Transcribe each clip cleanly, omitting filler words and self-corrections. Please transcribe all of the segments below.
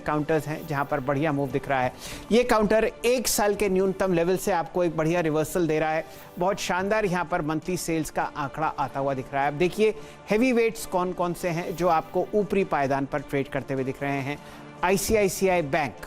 Counters हैं जहां पर बढ़िया मूव दिख रहा है। ये काउंटर एक साल के न्यूनतम लेवल से आपको एक बढ़िया रिवर्सल दे रहा है। बहुत शानदार यहां पर मंथली सेल्स का आंकड़ा आता हुआ दिख रहा है। अब देखिए हेवी वेट्स कौन कौन से हैं जो आपको ऊपरी पायदान पर ट्रेड करते हुए दिख रहे हैं। आईसीआईसीआई बैंक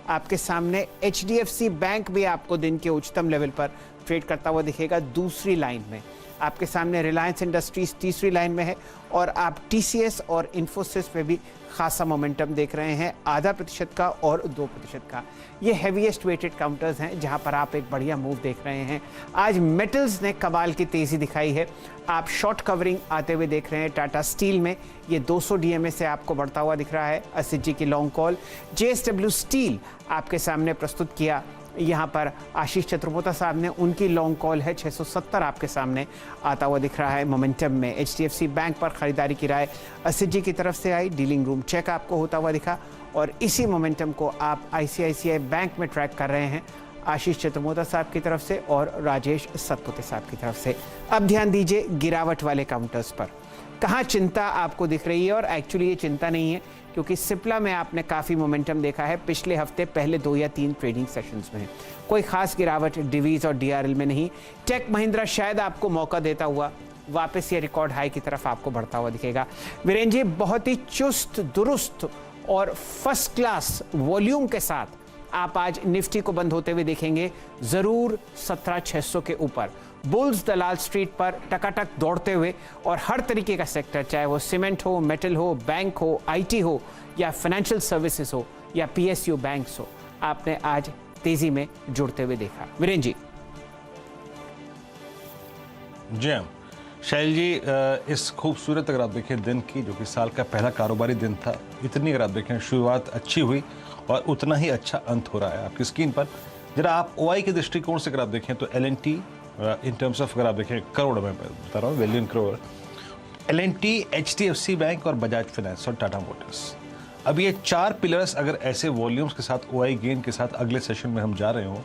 आपके सामने, एचडीएफसी बैंक भी आपको दिन के उच्चतम लेवल पर ट्रेड करता हुआ दिखेगा दूसरी लाइन में। आपके सामने रिलायंस इंडस्ट्रीज तीसरी लाइन में है और आप टीसीएस और इन्फोसिस पे भी खासा मोमेंटम देख रहे हैं, 0.5% का और 2% का। ये हेवीएस्ट वेटेड काउंटर्स हैं जहां पर आप एक बढ़िया मूव देख रहे हैं। आज मेटल्स ने कमाल की तेजी दिखाई है। आप शॉर्ट कवरिंग आते हुए देख रहे हैं। टाटा स्टील में ये 200 डीएमए से आपको बढ़ता हुआ दिख रहा है। असित जी की लॉन्ग कॉल। जेएसडब्ल्यू स्टील आपके सामने प्रस्तुत किया, यहाँ पर आशीष चतुर्वेदी साहब ने, उनकी लॉन्ग कॉल है 670 आपके सामने आता हुआ दिख रहा है मोमेंटम में। एचडीएफसी बैंक पर खरीदारी की राय असित जी की तरफ से आई, डीलिंग रूम चेक आपको होता हुआ दिखा और इसी मोमेंटम को आप आईसीआईसीआई बैंक में ट्रैक कर रहे हैं आशीष चतुर्वेदी साहब की तरफ से और राजेश सतपुते साहब की तरफ से। अब ध्यान दीजिए गिरावट वाले काउंटर्स पर कहाँ चिंता आपको दिख रही है, और एक्चुअली ये चिंता नहीं है क्योंकि सिप्ला में आपने काफ़ी मोमेंटम देखा है पिछले हफ्ते पहले 2 या 3 ट्रेडिंग सेशंस में। कोई खास गिरावट डिवीज और डीआरएल में नहीं। टेक महिंद्रा शायद आपको मौका देता हुआ वापस ये रिकॉर्ड हाई की तरफ आपको बढ़ता हुआ दिखेगा। वीरेन जी, बहुत ही चुस्त दुरुस्त और फर्स्ट क्लास वॉल्यूम के साथ आप आज निफ्टी को बंद होते हुए देखेंगे जरूर 17,600 के ऊपर। बुल्स दलाल स्ट्रीट पर टकाटक दौड़ते हुए और हर तरीके का सेक्टर, चाहे वो सीमेंट हो, मेटल हो, बैंक हो, आईटी हो या फाइनेंशियल सर्विसेज हो या पीएसयू बैंक्स हो, आपने आज तेजी में जुड़ते हुए देखा। वीरेन जी। जी शैल जी, इस खूबसूरत अगर आप देखें दिन की, जो कि साल का पहला कारोबारी दिन था, इतनी अगर आप देखें शुरुआत अच्छी हुई और उतना ही अच्छा अंत हो रहा है आपकी स्क्रीन पर। जरा आप ओआई के दृष्टिकोण से अगर आप देखें तो एलएनटी इन टर्म्स ऑफ अगर आप देखें करोड़ में बता रहा हूँ, billion crore, L and T, HDFC bank और बजाज फाइनेंस और टाटा मोटर्स। अब ये 4 पिलर्स अगर ऐसे वॉल्यूम्स के साथ ओआई गेन के साथ अगले सेशन में हम जा रहे हो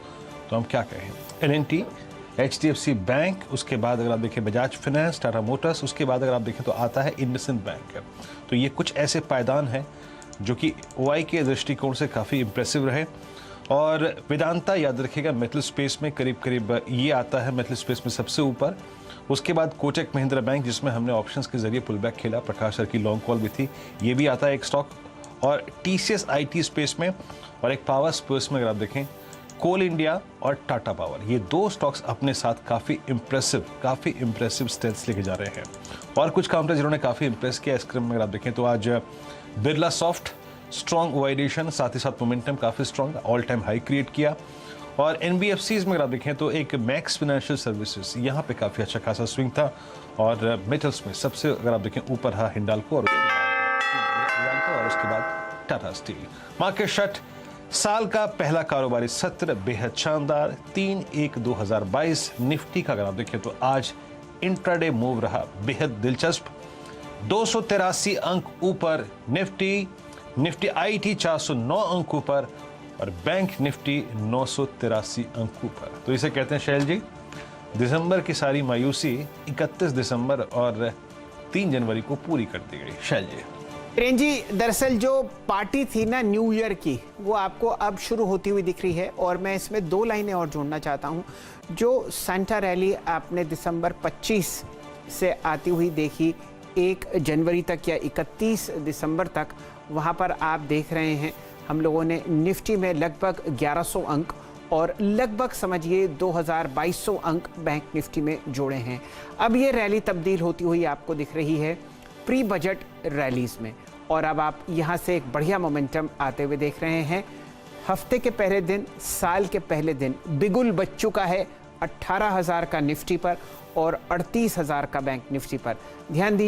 तो हम क्या कहें। एलएनटी, एचडीएफसी बैंक, उसके बाद अगर आप देखें बजाज फाइनेंस, टाटा मोटर्स, उसके बाद अगर आप देखें तो आता है इंडसइंड बैंक। तो ये कुछ ऐसे पायदान हैं जो कि ओआई के दृष्टिकोण से काफ़ी इंप्रेसिव रहे। और वेदांता याद रखिएगा मेटल स्पेस में करीब करीब ये आता है मेटल स्पेस में सबसे ऊपर। उसके बाद कोटक महिंद्रा बैंक जिसमें हमने ऑप्शंस के जरिए पुल बैक खेला, प्रकाश सर की लॉन्ग कॉल भी थी, ये भी आता है एक स्टॉक। और टीसीएस आईटी स्पेस में और एक पावर स्पेस में अगर आप देखें कोल इंडिया और टाटा पावर, ये 2 स्टॉक्स अपने साथ काफ़ी इंप्रेसिव स्टेल्स लेके जा रहे हैं। और कुछ काउंटर जिन्होंने काफ़ी इंप्रेस किया इस क्रम में अगर आप देखें तो आज बिरला सॉफ्ट स्ट्रॉन्ग ओवाइडेशन, साथ ही साथ मोमेंटम काफ़ी strong, all time high create किया। और एनबीएफसीज में अगर आप देखें तो एक मैक्स फाइनेंशियल सर्विसेज, यहाँ पे काफ़ी अच्छा खासा स्विंग था। और मेटल्स में सबसे अगर आप देखें ऊपर है हिंडाल्को और उसके बाद टाटा स्टील। मार्केट शट साल का पहला कारोबारी सत्र बेहद शानदार 3/1/2022। निफ्टी का अगर आप देखें तो आज इंट्राडे मूव रहा बेहद दिलचस्प, 283 अंक ऊपर निफ्टी आईटी 409 अंक ऊपर और बैंक निफ्टी 983 अंक ऊपर। तो इसे कहते हैं शैल जी, दिसंबर की सारी मायूसी 31 दिसंबर और 3 जनवरी को पूरी कर दी गई। शैल जी। वीरेन जी, दरअसल जो पार्टी थी ना न्यू ईयर की, वो आपको अब शुरू होती हुई दिख रही है और मैं इसमें 2 लाइनें और जोड़ना चाहता हूँ। जो सांता रैली आपने दिसंबर 25 से आती हुई देखी 1 जनवरी तक या 31 दिसंबर तक, वहाँ पर आप देख रहे हैं हम लोगों ने निफ्टी में लगभग 1100 अंक और लगभग समझिए 2200 अंक बैंक निफ्टी में जोड़े हैं। अब ये रैली तब्दील होती हुई आपको दिख रही है प्री बजट रैलीज में, और अब आप यहाँ से एक बढ़िया मोमेंटम आते हुए देख रहे हैं। हफ्ते के पहले दिन, साल के पहले दिन बिगुल बच चुका है 18,000 का निफ्टी पर और 38,000 का बैंक निफ्टी पर। ध्यान दीजिए।